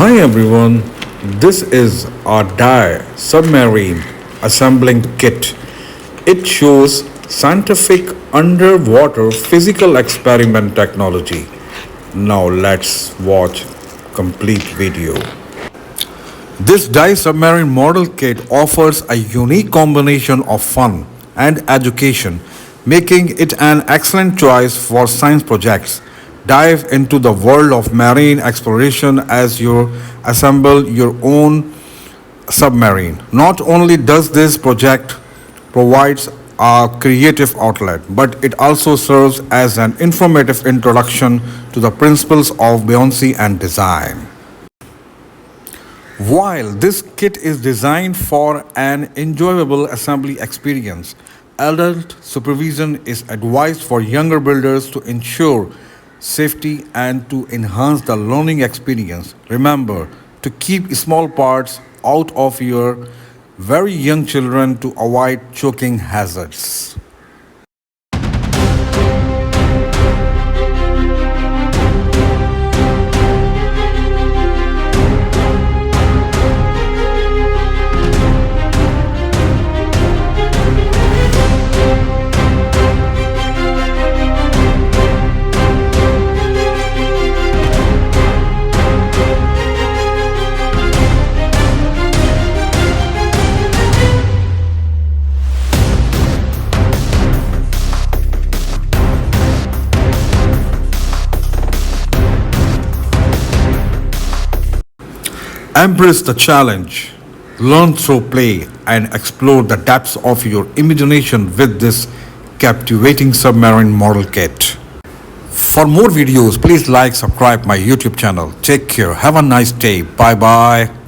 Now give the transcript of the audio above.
Hi everyone, this is our Submarine assembling kit. It shows scientific underwater physical experiment technology. Now let's watch complete video. This submarine model kit offers a unique combination of fun and education, making it an excellent choice for science projects. Dive into the world of marine exploration as you assemble your own submarine. Not only does this project provides a creative outlet, but it also serves as an informative introduction to the principles of buoyancy and design. While this kit is designed for an enjoyable assembly experience, adult supervision is advised for younger builders to ensure safety and to enhance the learning experience. Remember to keep small parts out of your very young children to avoid choking hazards. Embrace the challenge, learn through play, and explore the depths of your imagination with this captivating submarine model kit. For more videos, please like, subscribe my YouTube channel. Take care. Have a nice day. Bye bye.